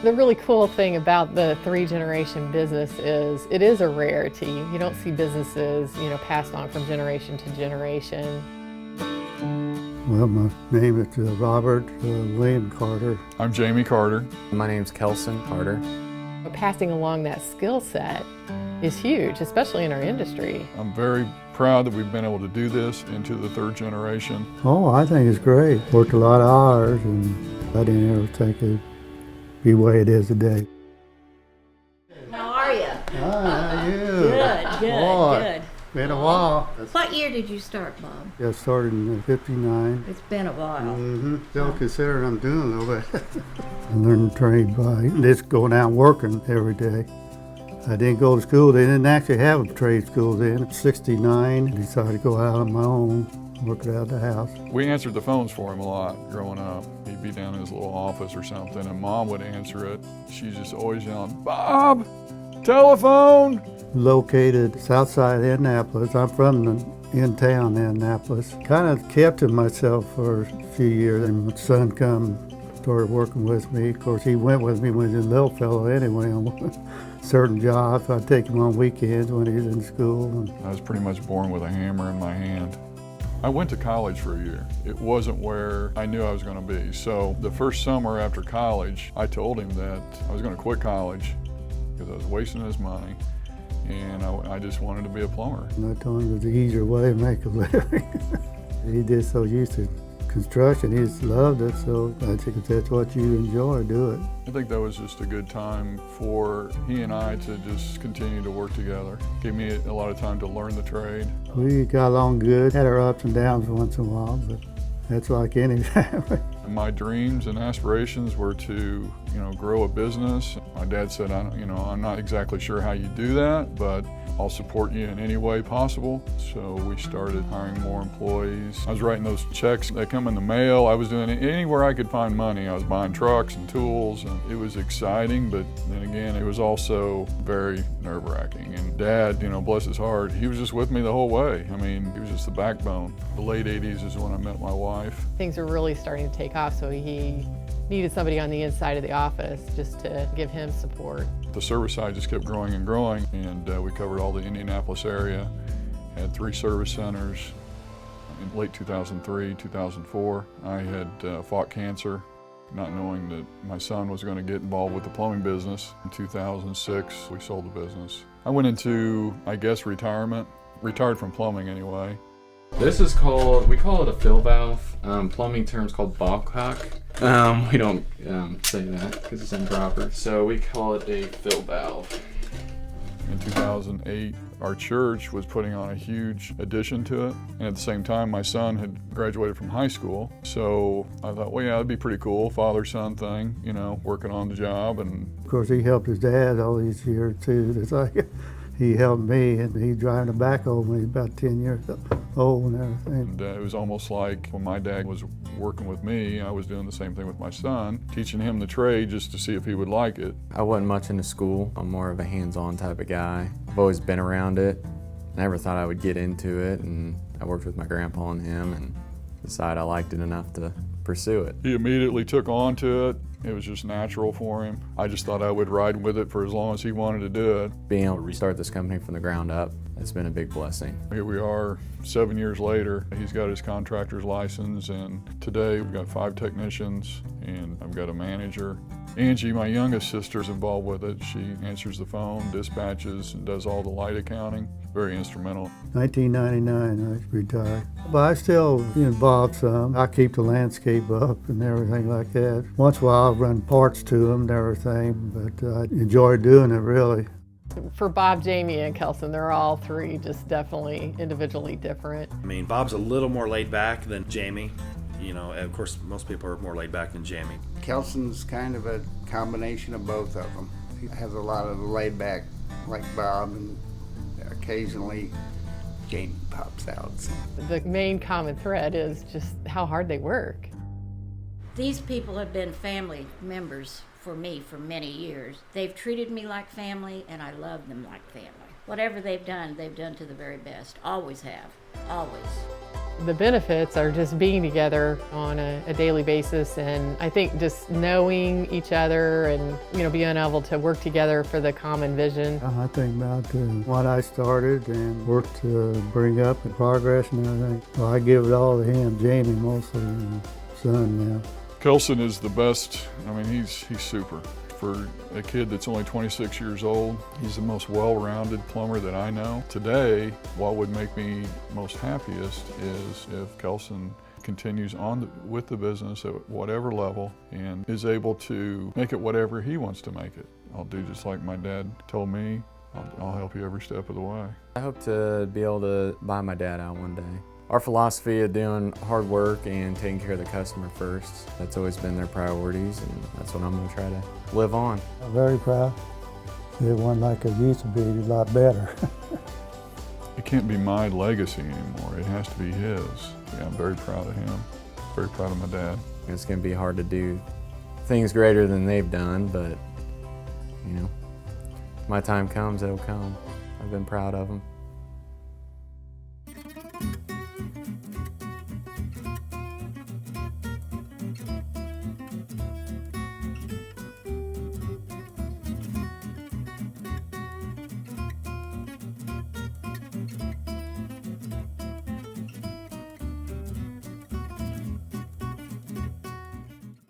The really cool thing about the three-generation business is it is a rarity. You don't see businesses, passed on from generation to generation. Well, my name is Robert William Carter. I'm Jamie Carter. My name's Kelson Carter. Passing along that skill set is huge, especially in our industry. I'm very proud that we've been able to do this into the third generation. Oh, I think it's great. Worked a lot of hours, and I didn't ever think it'd be the way it is today. How are you? Hi, how are you? Good, good. Been a while. What year did you start, Bob? I started in '59. It's been a while. Still considering I'm doing a little bit. I learned the trade by just going out working every day. I didn't go to school. They didn't actually have a trade school then. At '69, I decided to go out on my own, work it out of the house. We answered the phones for him a lot growing up. He'd be down in his little office or something, and Mom would answer it. She's just always yelling, "Bob, telephone!" Located south side of Indianapolis. I'm from in town, Indianapolis. Kind of kept to myself for a few years, and my son started working with me. Of course, he went with me when he was a little fellow anyway on certain jobs. I'd take him on weekends when he was in school. I was pretty much born with a hammer in my hand. I went to college for a year. It wasn't where I knew I was going to be. So the first summer after college, I told him that I was going to quit college because I was wasting his money. And I just wanted to be a plumber. And I told him it was the easier way to make a living. He just so used to construction, he just loved it, so I think if that's what you enjoy, do it. I think that was just a good time for he and I to just continue to work together. Gave me a lot of time to learn the trade. We got along good, had our ups and downs once in a while, but that's like any family. My dreams and aspirations were to, grow a business. My dad said, I'm not exactly sure how you do that, but I'll support you in any way possible. So we started hiring more employees. I was writing those checks that come in the mail. I was doing it anywhere I could find money. I was buying trucks and tools, and it was exciting, but then again, it was also very nerve-wracking. And Dad, bless his heart, he was just with me the whole way. I mean, he was just the backbone. The late 80s is when I met my wife. Things were really starting to take off, so he needed somebody on the inside of the office just to give him support. The service side just kept growing and growing, and we covered all the Indianapolis area, had 3 service centers. In late 2003, 2004, I had fought cancer, not knowing that my son was going to get involved with the plumbing business. In 2006, we sold the business. I went into, retirement, retired from plumbing anyway. This is we call it a fill valve. Plumbing term's called bobcock. We don't say that because it's improper. So we call it a fill valve. In 2008, our church was putting on a huge addition to it. And at the same time, my son had graduated from high school. So I thought, well, yeah, that'd be pretty cool, father-son thing, working on the job. And of course, he helped his dad all these years too. It's like he helped me, and he's driving a backhoe when he's about 10 years old and everything. And it was almost like when my dad was working with me, I was doing the same thing with my son, teaching him the trade just to see if he would like it. I wasn't much into school. I'm more of a hands-on type of guy. I've always been around it. Never thought I would get into it, and I worked with my grandpa and him and decided I liked it enough to pursue it. He immediately took on to it. It was just natural for him. I just thought I would ride with it for as long as he wanted to do it. Being able to restart this company from the ground up, it's been a big blessing. Here we are 7 years later. He's got his contractor's license, and today we've got 5 technicians, and I've got a manager. Angie, my youngest sister, is involved with it. She answers the phone, dispatches, and does all the light accounting. Very instrumental. 1999, I retired. But I still involved some. I keep the landscape up and everything like that. Once in a while, I run parts to them and everything, but I enjoy doing it, really. For Bob, Jamie, and Kelson, they're all 3 just definitely individually different. I mean, Bob's a little more laid back than Jamie. Of course, most people are more laid back than Jamie. Kelson's kind of a combination of both of them. He has a lot of the laid back like Bob, and occasionally Jamie pops out. The main common thread is just how hard they work. These people have been family members for me for many years. They've treated me like family, and I love them like family. Whatever they've done to the very best. Always have. Always. The benefits are just being together on a daily basis, and I think just knowing each other and being able to work together for the common vision. I think about what I started and worked to bring up and progress and everything. Well, I give it all to him, Jamie mostly, and son now. Kelson is the best. I mean, he's super. For a kid that's only 26 years old, he's the most well-rounded plumber that I know. Today, what would make me most happiest is if Kelson continues on with the business at whatever level and is able to make it whatever he wants to make it. I'll do just like my dad told me. I'll help you every step of the way. I hope to be able to buy my dad out one day. Our philosophy of doing hard work and taking care of the customer first, that's always been their priorities, and that's what I'm going to try to live on. I'm very proud. It wasn't like it used to be, a lot better. It can't be my legacy anymore. It has to be his. Yeah, I'm very proud of him. Very proud of my dad. It's going to be hard to do things greater than they've done, but my time comes, it'll come. I've been proud of them.